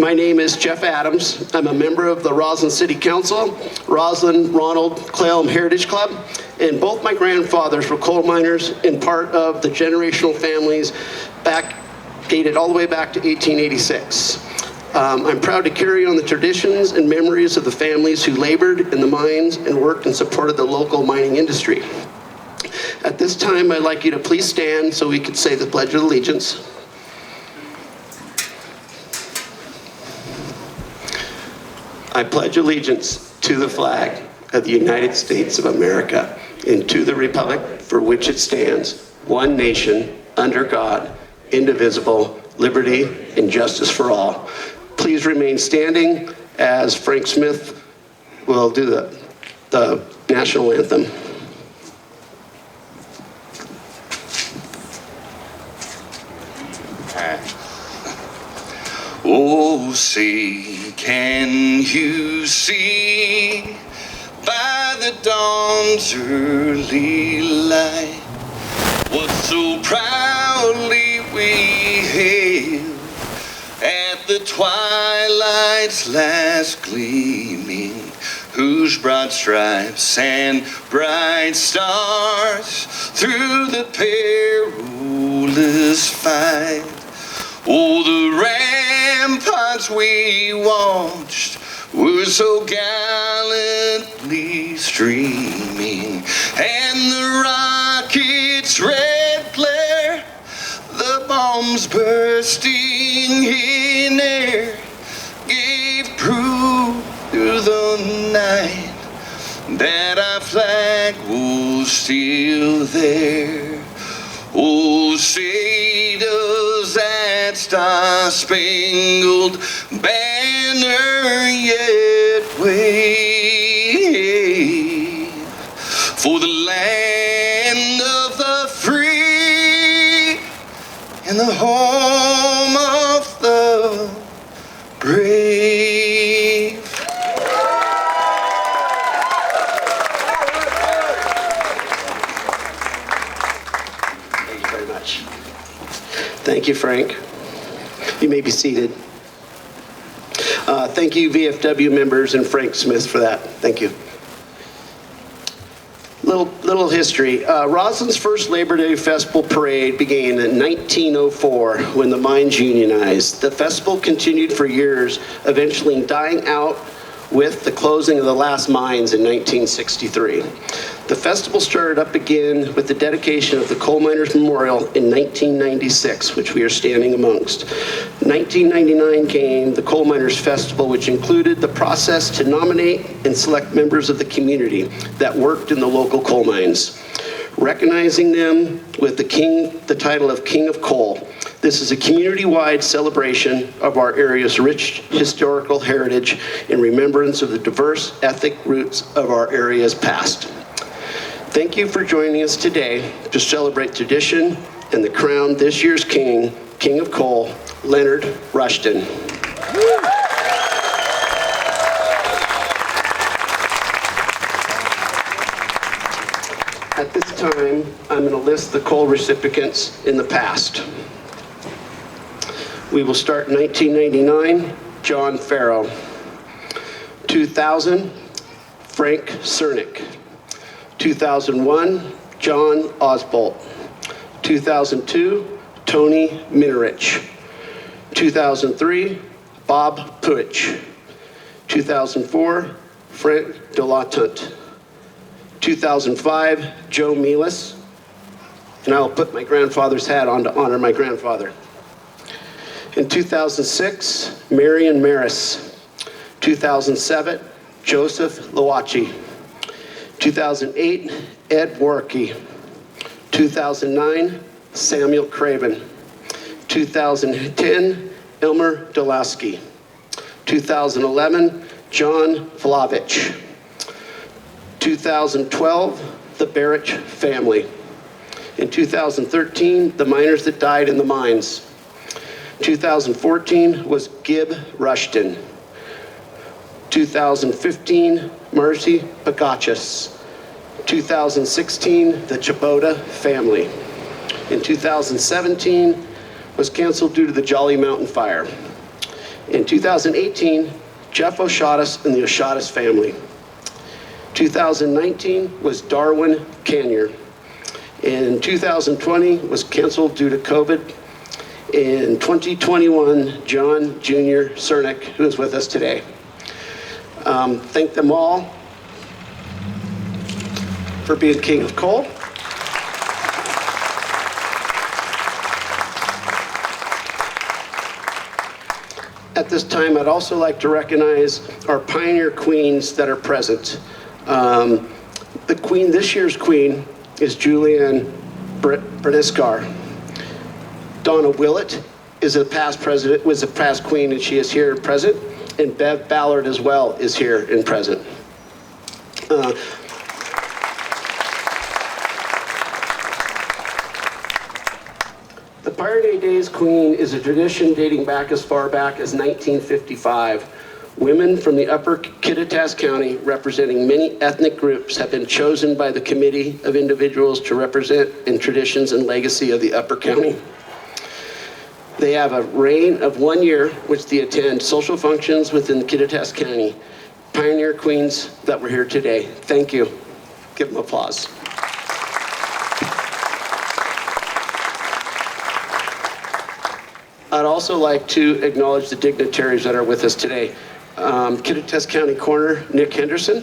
My name is Jeff Adams. I'm a member of the Roslyn City Council, Roslyn Ronald Clallam Heritage Club, and both my grandfathers were coal miners and part of the generational families dated all the way back to 1886. I'm proud to carry on the traditions and memories of the families who labored in the mines and worked and supported the local mining industry. At this time, I'd like you to please stand so we could say the Pledge of Allegiance. I pledge allegiance to the flag of the United States of America and to the republic for which it stands, one nation, under God, indivisible, liberty and justice for all. Please remain standing as Frank Smith will do the national anthem. Oh, say, can you see by the dawn's early light what so proudly we hailed at the twilight's last gleaming, whose broad stripes and bright stars through the perilous fight? Oh, the ramparts we watched were so gallantly streaming, and the rockets' red glare, the bombs bursting in air, gave proof through the night that our flag was still there. Oh, say does that star-spangled banner yet wave for the land of the free and the home of the brave? Thank you, Frank. You may be seated. Thank you, VFW members and Frank Smith, for that. Thank you. Little history. Roslyn's first Labor Day Festival parade began in 1904 when the mines unionized. The festival continued for years, eventually dying out with the closing of the last mines in 1963. The festival started up again with the dedication of the Coal Miners Memorial in 1996, which we are standing amongst. 1999 came the Coal Miners Festival, which included the process to nominate and select members of the community that worked in the local coal mines, recognizing them with the title of King of Coal. This is a community-wide celebration of our area's rich historical heritage in remembrance of the diverse ethnic roots of our area's past. Thank you for joining us today to celebrate tradition and the crown this year's King of Coal, Leonard Rushton. At this time, I'm going to list the coal recipients in the past. We will start in 1999, John Farrow. 2000, Frank Cernick. 2001, John Osbolt. 2002, Tony Minerich. 2003, Bob Puich. 2004, Frank Delatunt. 2005, Joe Mealis. And I will put my grandfather's hat on to honor my grandfather. In 2006, Marion Maris. 2007, Joseph Lawachi. 2008, Ed Warkey. 2009, Samuel Craven. 2010, Elmer Dulaski. 2011, John Vlavich. 2012, the Barrich family. In 2013, the miners that died in the mines. 2014 was Gib Rushton. 2015, Marcy Pagachis. 2016, the Chibota family. In 2017, was canceled due to the Jolly Mountain fire. In 2018, Jeff O'Shaughnessy and the O'Shaughnessy family. 2019 was Darwin Canyer. In 2020 was canceled due to COVID. In 2021, John Jr. Cernick, who is with us today. Thank them all for being King of Coal. At this time, I'd also like to recognize our Pioneer Queens that are present. The Queen, this year's Queen, is Julianne Berniskar. Donna Willett is a past president, was a past Queen, and she is here present. And Bev Ballard as well is here and present. The Pioneer Days Queen is a tradition dating back as far back as 1955. Women from the Upper Kittitas County, representing many ethnic groups, have been chosen by the committee of individuals to represent in traditions and legacy of the Upper County. They have a reign of 1 year, which they attend social functions within Kittitas County. Pioneer Queens that were here today. Thank you. Give them applause. I'd also like to acknowledge the dignitaries that are with us today. Kittitas County Coroner Nick Henderson.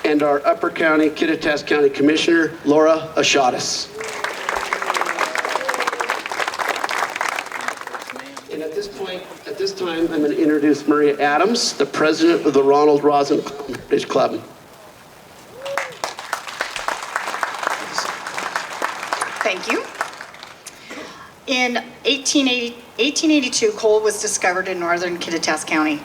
And our Upper County, Kittitas County Commissioner, Laura O'Shaughnessy. And at this time, I'm going to introduce Maria Adams, the president of the Ronald Rosin Heritage Club. Thank you. In 1882, coal was discovered in northern Kittitas County.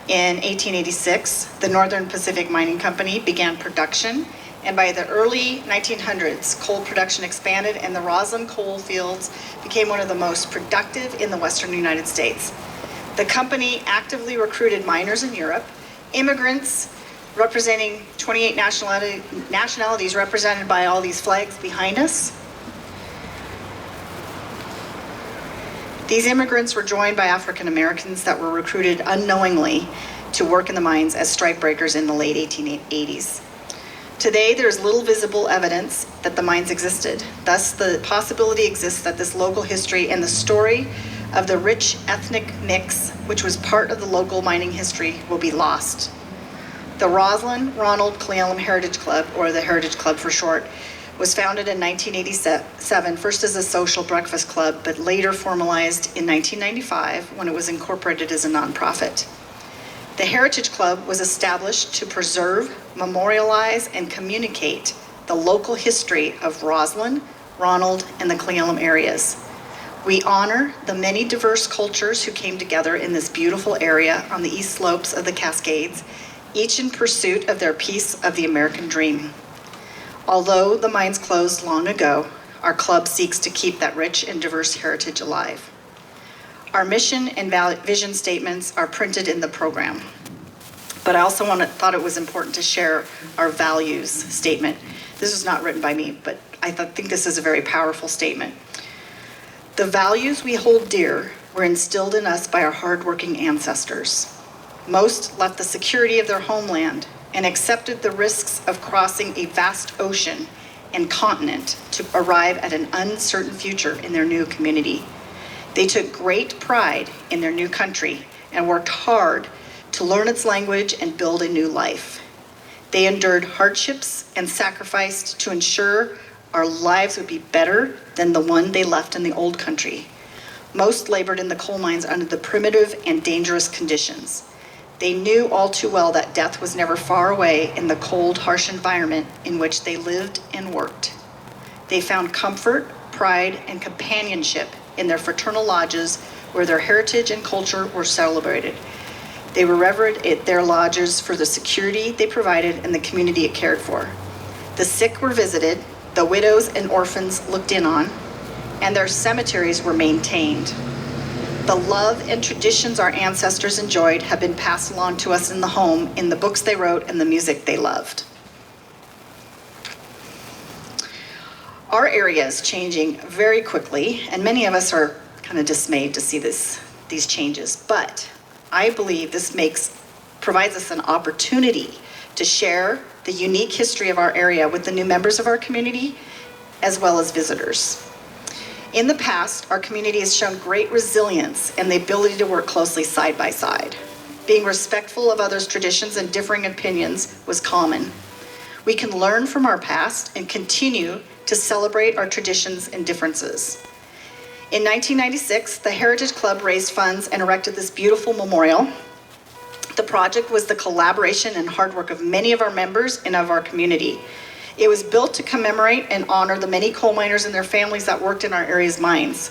In 1886, the Northern Pacific Mining Company began production, and by the early 1900s, coal production expanded and the rosin coal fields became one of the most productive in the western United States. The company actively recruited miners in Europe, immigrants representing 28 nationalities represented by all these flags behind us. These immigrants were joined by African Americans that were recruited unknowingly to work in the mines as strikebreakers in the late 1880s. Today, there's little visible evidence that the mines existed. Thus, the possibility exists that this local history and the story of the rich ethnic mix, which was part of the local mining history, will be lost. The Roslyn Ronald Cle Elum Heritage Club, or the Heritage Club for short, was founded in 1987, first as a social breakfast club, but later formalized in 1995 when it was incorporated as a nonprofit. The Heritage Club was established to preserve, memorialize, and communicate the local history of Roslyn, Ronald, and the Cle Elum areas. We honor the many diverse cultures who came together in this beautiful area on the east slopes of the Cascades, each in pursuit of their piece of the American dream. Although the mines closed long ago, our club seeks to keep that rich and diverse heritage alive. Our mission and vision statements are printed in the program, but I also thought it was important to share our values statement. This was not written by me, but I think this is a very powerful statement. The values we hold dear were instilled in us by our hardworking ancestors. Most left the security of their homeland and accepted the risks of crossing a vast ocean and continent to arrive at an uncertain future in their new community. They took great pride in their new country and worked hard to learn its language and build a new life. They endured hardships and sacrificed to ensure our lives would be better than the one they left in the old country. Most labored in the coal mines under the primitive and dangerous conditions. They knew all too well that death was never far away in the cold, harsh environment in which they lived and worked. They found comfort, pride, and companionship in their fraternal lodges where their heritage and culture were celebrated. They were revered at their lodges for the security they provided and the community it cared for. The sick were visited, the widows and orphans looked in on, and their cemeteries were maintained. The love and traditions our ancestors enjoyed have been passed along to us in the home, in the books they wrote, and the music they loved. Our area is changing very quickly, and many of us are kind of dismayed to see these changes. But I believe this provides us an opportunity to share the unique history of our area with the new members of our community, as well as visitors. In the past, our community has shown great resilience and the ability to work closely side by side. Being respectful of others' traditions and differing opinions was common. We can learn from our past and continue to celebrate our traditions and differences. In 1996, the Heritage Club raised funds and erected this beautiful memorial. The project was the collaboration and hard work of many of our members and of our community. It was built to commemorate and honor the many coal miners and their families that worked in our area's mines.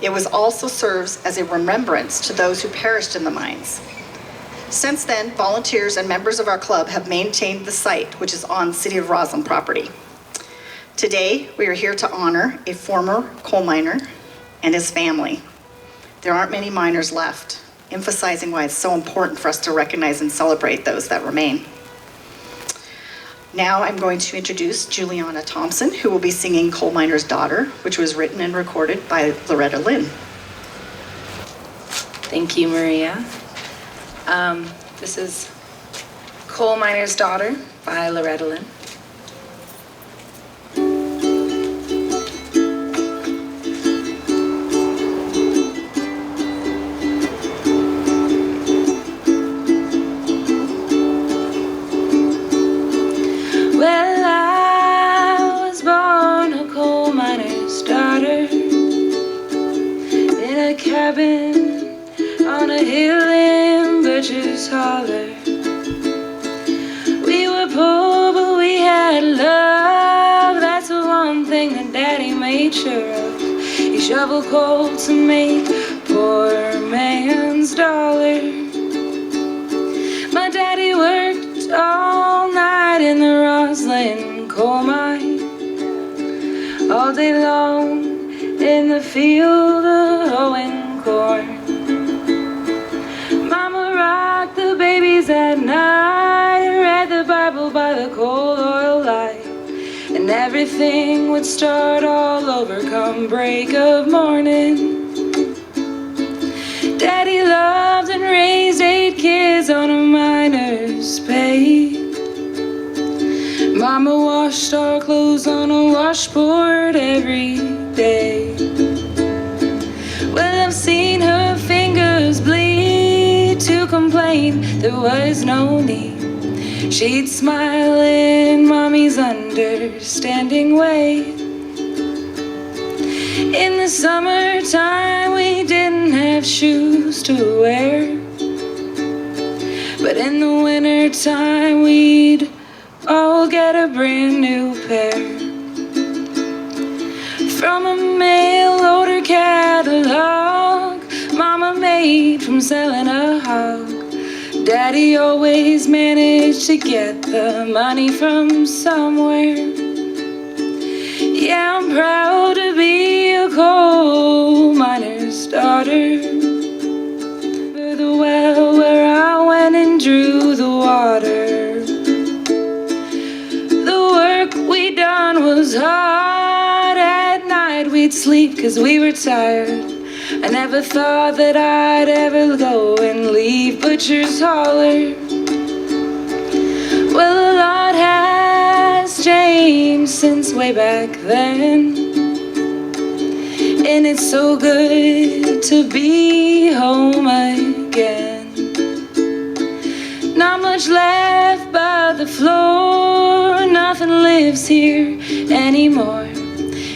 It also serves as a remembrance to those who perished in the mines. Since then, volunteers and members of our club have maintained the site, which is on City of Roslyn property. Today, we are here to honor a former coal miner and his family. There aren't many miners left, emphasizing why it's so important for us to recognize and celebrate those that remain. Now I'm going to introduce Juliana Thompson, who will be singing Coal Miner's Daughter, which was written and recorded by Loretta Lynn. Thank you, Maria. This is Coal Miner's Daughter by Loretta Lynn. Well, I was born a coal miner's daughter in a cabin on a hill in Butcher's Holler. We were poor, but we had love. That's the one thing that Daddy made sure of. He shoveled coal to make poor man's dollar. My daddy worked all night in the Roslyn coal mine, all day long in the field of hoeing corn. Mama rocked the babies at night and read the Bible by the coal oil light, and everything would start all over come break of morning. Daddy loved and raised 8 kids on a miner's pay. Mama washed our clothes on a washboard every day. Well, I've seen her fingers bleed. To complain, there was no need. She'd smile in Mommy's understanding way. In the summertime, we didn't have shoes to wear, but in the wintertime, we'd all get a brand new pair. From a mail order catalog Mama made from selling a hog, Daddy always managed to get the money from somewhere. Yeah, I'm proud to be a coal miner's daughter. For the well where I went and drew the water. The work we done was hard. At night we'd sleep 'cause we were tired. I never thought that I'd ever go and leave Butcher's Holler. Well, a lot has changed since way back then, and it's so good to be home again. Not much left but the floor. Nothing lives here anymore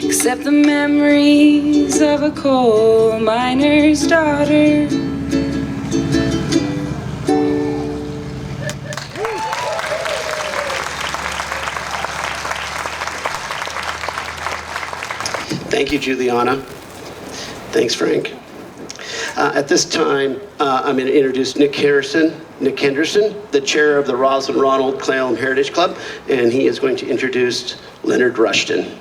except the memories of a coal miner's daughter. Thank you, Juliana. Thanks, Frank. At this time, I'm going to introduce Nick Henderson, the chair of the Roslyn Ronald Clallam Heritage Club, and he is going to introduce Leonard Rushton.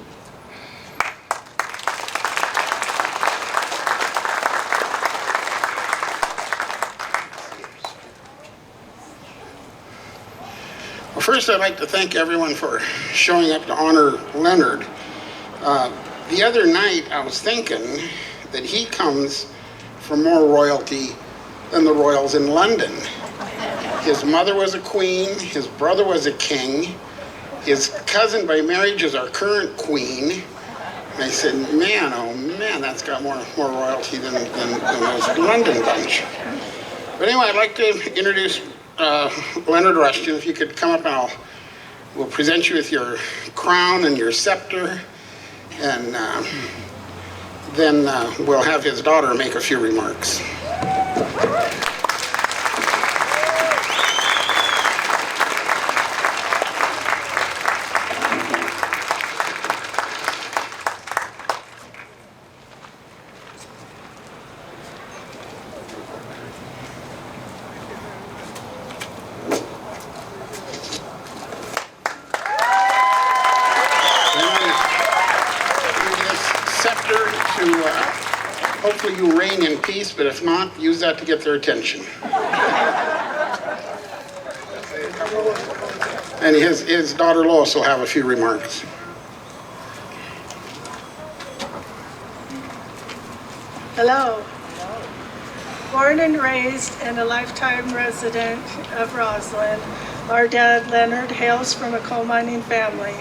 Well, first I'd like to thank everyone for showing up to honor Leonard. The other night, I was thinking that he comes from more royalty than the royals in London. His mother was a queen, his brother was a king, his cousin by marriage is our current queen. And I said, man, oh man, that's got more royalty than those London bunch. But anyway, I'd like to introduce Leonard Rushton. If you could come up and we'll present you with your crown and your scepter. And then we'll have his daughter make a few remarks. Hopefully you reign in peace, but if not, use that to get their attention. And his daughter Lois will have a few remarks. Hello. Born and raised and a lifetime resident of Roslyn, our dad Leonard hails from a coal mining family.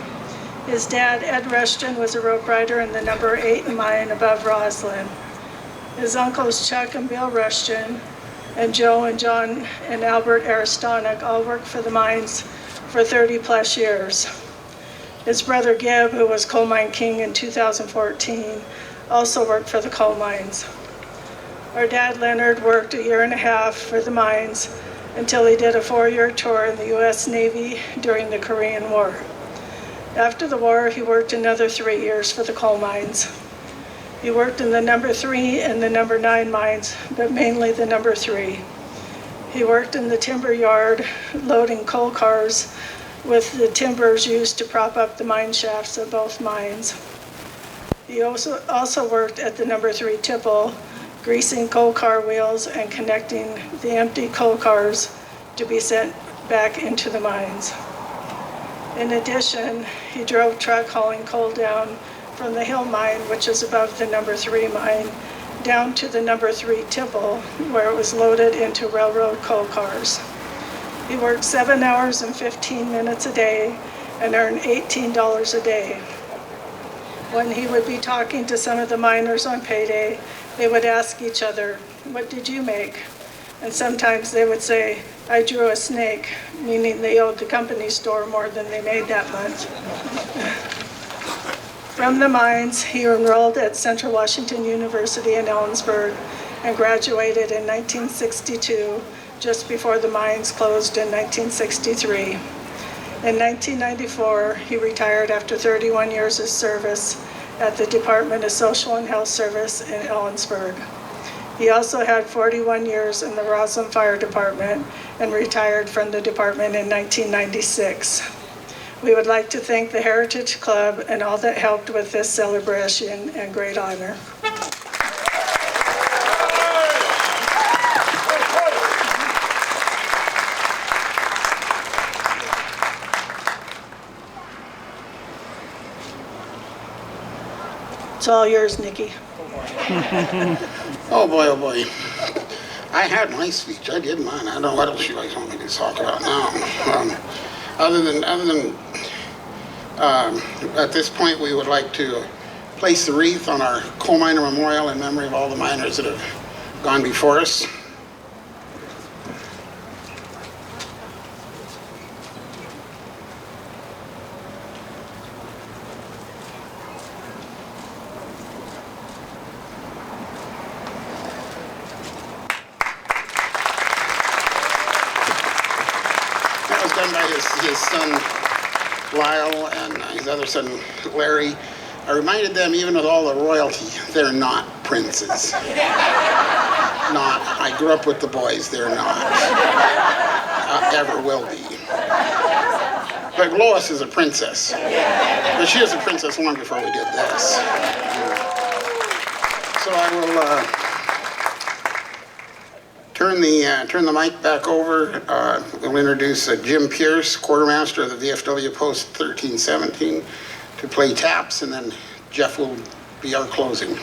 His dad, Ed Rushton, was a rope rider in the number 8 mine above Roslyn. His uncles Chuck and Bill Rushton, and Joe and John and Albert Aristonik all worked for the mines for 30 plus years. His brother Gib, who was coal mine king in 2014, also worked for the coal mines. Our dad Leonard worked 1.5 years for the mines until he did a 4-year tour in the U.S. Navy during the Korean War. After the war, he worked another 3 years for the coal mines. He worked in the number 3 and the number 9 mines, but mainly the number 3. He worked in the timber yard, loading coal cars with the timbers used to prop up the mine shafts of both mines. He also worked at the number 3 tipple, greasing coal car wheels and connecting the empty coal cars to be sent back into the mines. In addition, he drove truck hauling coal down from the Hill Mine, which is above the number 3 mine, down to the number 3 tipple, where it was loaded into railroad coal cars. He worked 7 hours and 15 minutes a day and earned $18 a day. When he would be talking to some of the miners on payday, they would ask each other, "What did you make?" And sometimes they would say, "I drew a snake," meaning they owed the company store more than they made that month. From the mines, he enrolled at Central Washington University in Ellensburg and graduated in 1962, just before the mines closed in 1963. In 1994, he retired after 31 years of service at the Department of Social and Health Service in Ellensburg. He also had 41 years in the Roslyn Fire Department and retired from the department in 1996. We would like to thank the Heritage Club and all that helped with this celebration and great honor. It's all yours, Nikki. Oh boy, I had my speech, I did mine. I don't know what else you guys want me to talk about now. Other than at this point, we would like to place the wreath on our coal miner memorial in memory of all the miners that have gone before us. That was done by his son Lyle and his other son Larry. I reminded them, even with all the royalty, they're not princes. Not. I grew up with the boys, they're not. Ever will be. But Lois is a princess. But she was a princess long before we did this. So I will turn the mic back over. We'll introduce Jim Pierce, quartermaster of the VFW Post 1317, to play taps, and then Jeff will be our closing.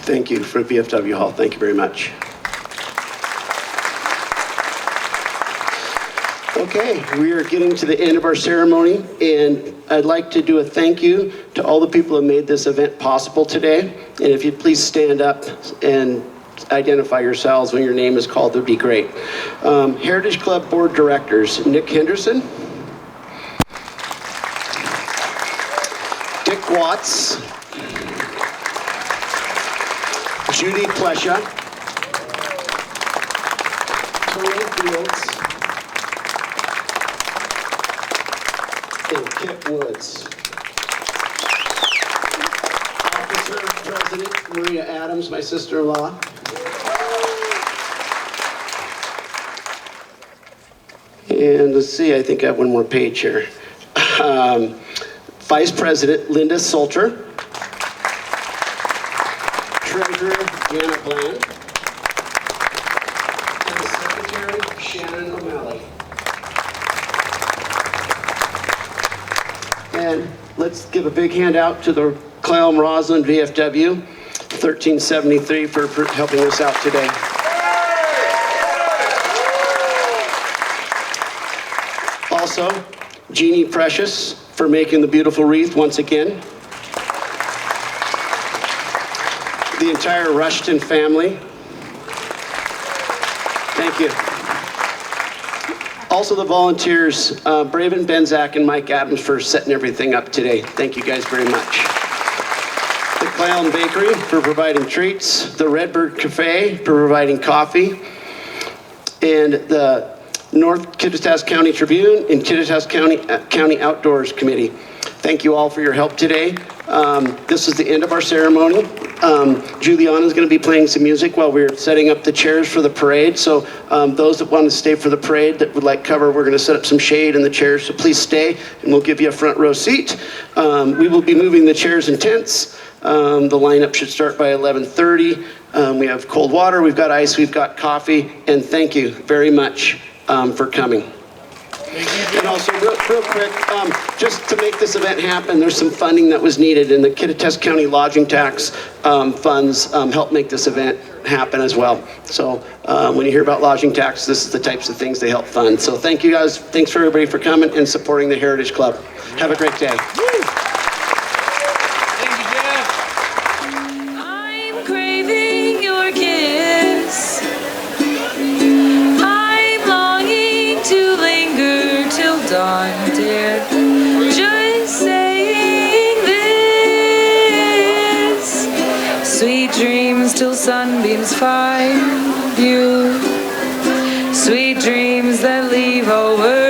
Thank you for VFW Hall. Thank you very much. Okay, we are getting to the end of our ceremony, and I'd like to do a thank you to all the people who made this event possible today. And if you'd please stand up and identify yourselves when your name is called, that would be great. Heritage Club Board Directors, Nick Henderson, Dick Watts, Judy Plesha, Tony Fields, and Kip Woods. Officer President Maria Adams, my sister-in-law. And let's see, I think I have one more page here. Vice President Linda Salter. Treasurer Janet Bland, and Secretary Shannon O'Malley. And let's give a big hand out to the Clallam Roslyn VFW 1373 for helping us out today. Also, Jeannie Precious for making the beautiful wreath once again. The entire Rushton family. Thank you. Also the volunteers, Braven Benzak and Mike Adams for setting everything up today. Thank you guys very much. The Clallam Bakery for providing treats, the Redbird Cafe for providing coffee, and the North Kittitas County Tribune and Kittitas County Outdoors Committee. Thank you all for your help today. This is the end of our ceremony. Juliana is going to be playing some music while we're setting up the chairs for the parade. So those that want to stay for the parade that would like cover, we're going to set up some shade in the chairs. So please stay, and we'll give you a front row seat. We will be moving the chairs and tents. The lineup should start by 11:30. We have cold water, we've got ice, we've got coffee, and thank you very much for coming. And also, real quick, just to make this event happen, there's some funding that was needed, and the Kittitas County lodging tax funds help make this event happen as well. So when you hear about lodging tax, this is the types of things they help fund. So thank you guys. Thanks for everybody for coming and supporting the Heritage Club. Have a great day. I'm craving your kiss. I'm longing to linger till dawn, dear. Just saying this. Sweet dreams till sunbeams find you. Sweet dreams that leave all words.